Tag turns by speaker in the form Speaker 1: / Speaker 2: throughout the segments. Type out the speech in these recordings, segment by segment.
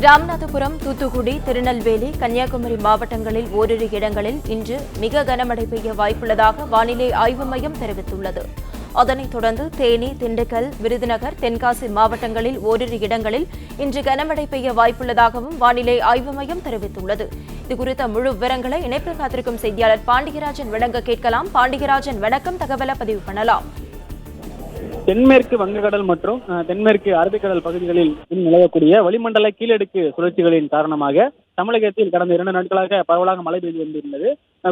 Speaker 1: ராமநாதபுரம், தூத்துக்குடி, திருநெல்வேலி, கன்னியாகுமரி மாவட்டங்களில் ஓரிரு இடங்களில் இன்று மிக கனமழை பெய்ய வாய்ப்புள்ளதாக வானிலை ஆய்வு மையம் தெரிவித்துள்ளது. அதனைத் தொடர்ந்து தேனி, திண்டுக்கல், விருதுநகர், தென்காசி மாவட்டங்களில் ஓரிரு இடங்களில் இன்று கனமழை பெய்ய வாய்ப்புள்ளதாகவும் வானிலை ஆய்வு மையம் தெரிவித்துள்ளது. இதுகுறித்த முழு விவரங்களை இணைப்பில் காத்திருக்கும் செய்தியாளர் பாண்டியராஜன் வழங்க கேட்கலாம். பாண்டியராஜன், வணக்கம். தகவலை பதிவு பண்ணலாம்.
Speaker 2: தென்மேற்கு வங்கக்கடல் மற்றும் தென்மேற்கு அரபிக்கடல் பகுதிகளில் நிலவக்கூடிய வளிமண்டல கீழடுக்கு சுழற்சிகளின் காரணமாக தமிழகத்தில் கடந்த 2 நாட்களாக பரவலாக மழை பெய்து வந்திருந்தது.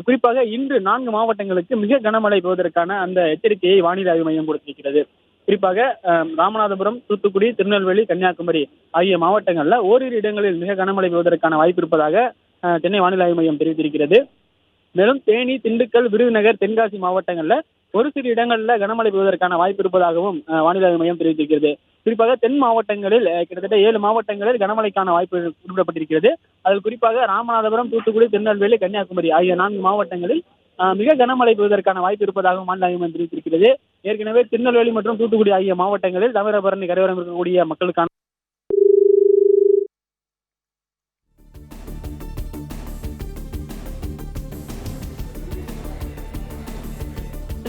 Speaker 2: குறிப்பாக இன்று 4 மாவட்டங்களுக்கு மிக கனமழை பெய்வதற்கான அந்த எச்சரிக்கையை வானிலை ஆய்வு மையம் கொடுத்திருக்கிறது. குறிப்பாக ராமநாதபுரம், தூத்துக்குடி, திருநெல்வேலி, கன்னியாகுமரி ஆகிய மாவட்டங்களில் ஓரிரு இடங்களில் மிக கனமழை பெய்வதற்கான வாய்ப்பு இருப்பதாக சென்னை வானிலை ஆய்வு மையம் தெரிவித்திருக்கிறது. மேலும் தேனி, திண்டுக்கல், விருதுநகர், தென்காசி மாவட்டங்களில் ஒரு சில இடங்களில் கனமழை பெய்வதற்கான வாய்ப்பு இருப்பதாகவும் வானிலை ஆய்வு மையம் தெரிவித்திருக்கிறது. குறிப்பாக தென் மாவட்டங்களில் கிட்டத்தட்ட 7 மாவட்டங்களில் கனமழைக்கான வாய்ப்பு குறிப்பிடப்பட்டிருக்கிறது. அதில் குறிப்பாக ராமநாதபுரம், தூத்துக்குடி, திருநெல்வேலி, கன்னியாகுமரி ஆகிய 4 மாவட்டங்களில் மிக கனமழை பெய்வதற்கான வாய்ப்பு இருப்பதாகவும் வானிலை ஆய்வு மையம் தெரிவித்திருக்கிறது. ஏற்கனவே திருநெல்வேலி மற்றும் தூத்துக்குடி ஆகிய மாவட்டங்களில் தாமிரபரணி கரையோரம் இருக்கக்கூடிய மக்களுக்கான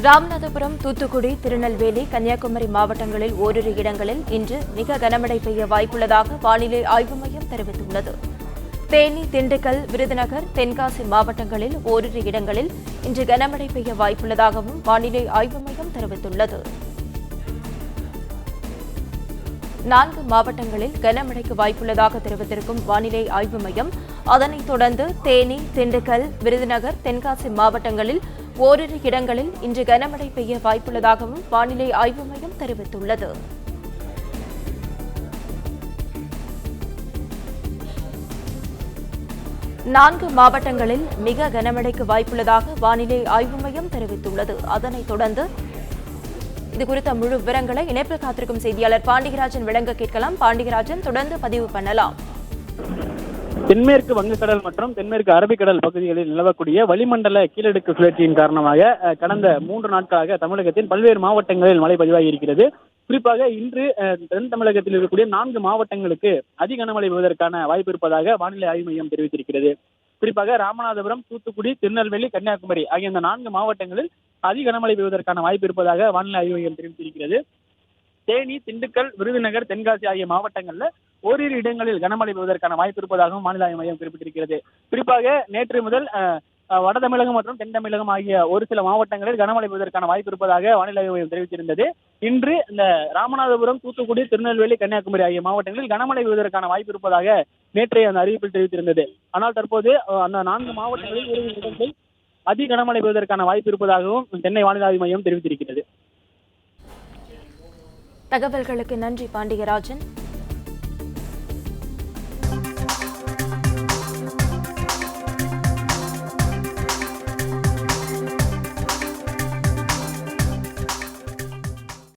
Speaker 1: ராமநாதபுரம், தூத்துக்குடி, திருநெல்வேலி, கன்னியாகுமரி மாவட்டங்களில் ஓரிரு இடங்களில் இன்று மிக கனமழை பெய்ய வாய்ப்புள்ளதாக வானிலை ஆய்வு மையம் தெரிவித்துள்ளது. தேனி, திண்டுக்கல், விருதுநகர், தென்காசி மாவட்டங்களில் ஓரிரு இடங்களில் இன்று கனமழை பெய்ய வாய்ப்புள்ளதாகவும் வானிலை ஆய்வு மையம் தெரிவித்துள்ளது. 4 மாவட்டங்களில் கனமழைக்கு வாய்ப்புள்ளதாக தெரிவித்திருக்கும் வானிலை ஆய்வு மையம் அதனைத் தொடர்ந்து தேனி, திண்டுக்கல், விருதுநகர், தென்காசி மாவட்டங்களில் ஓரிரு இடங்களில் இன்று கனமழை பெய்ய வாய்ப்புள்ளதாகவும் வானிலை ஆய்வு மையம் தெரிவித்துள்ளது. நான்கு மாவட்டங்களில் மிக கனமழைக்கு வாய்ப்புள்ளதாக வானிலை ஆய்வு மையம் தெரிவித்துள்ளது. அதனைத் தொடர்ந்து இதுகுறித்த முழு விவரங்களை இணைப்பில் காத்திருக்கும் செய்தியாளர் பாண்டியராஜன் வழங்க கேட்கலாம். பாண்டியராஜன், தொடர்ந்து பதிவு பண்ணலாம்.
Speaker 2: தென்மேற்கு வங்கக்கடல் மற்றும் தென்மேற்கு அரபிக்கடல் பகுதிகளில் நிலவக்கூடிய வளிமண்டல கீழடுக்கு சுழற்சியின் காரணமாக கடந்த 3 நாட்களாக தமிழகத்தின் பல்வேறு மாவட்டங்களில் மழை பதிவாகி இருக்கிறது. குறிப்பாக இன்று தென் தமிழகத்தில் இருக்கக்கூடிய 4 மாவட்டங்களுக்கு அதிக கனமழை பெய்வதற்கான வாய்ப்பு இருப்பதாக வானிலை ஆய்வு மையம் தெரிவித்திருக்கிறது. குறிப்பாக ராமநாதபுரம், தூத்துக்குடி, திருநெல்வேலி, கன்னியாகுமரி ஆகிய இந்த 4 மாவட்டங்களில் அதிக கனமழை பெய்வதற்கான வாய்ப்பு இருப்பதாக வானிலை ஆய்வு மையம் தெரிவித்திருக்கிறது. தேனி, திண்டுக்கல், விருதுநகர், தென்காசி ஆகிய மாவட்டங்களில் ஓரிரு இடங்களில் கனமழை பெய்வதற்கான வாய்ப்பு இருப்பதாகவும் வானிலை ஆய்வு மையம் குறிப்பிட்டிருக்கிறது. குறிப்பாக நேற்று முதல் வட தமிழகம் மற்றும் தென் தமிழகம் ஆகிய ஒரு சில மாவட்டங்களில் கனமழை பெய்வதற்கான வாய்ப்பு இருப்பதாக வானிலை ஆய்வு மையம் தெரிவித்திருந்தது. இன்று இந்த ராமநாதபுரம், தூத்துக்குடி, திருநெல்வேலி, கன்னியாகுமரி ஆகிய மாவட்டங்களில் கனமழை பெய்வதற்கான வாய்ப்பு இருப்பதாக நேற்றைய அந்த அறிவிப்பில் தெரிவித்திருந்தது. ஆனால் தற்போது அந்த 4 மாவட்டங்களில் ஓரிரு இடங்களில் அதிக கனமழை பெய்வதற்கான வாய்ப்பு இருப்பதாகவும் சென்னை வானிலை ஆய்வு மையம் தெரிவித்திருக்கிறது.
Speaker 1: தகவல்களுக்கு நன்றி பாண்டியராஜன்.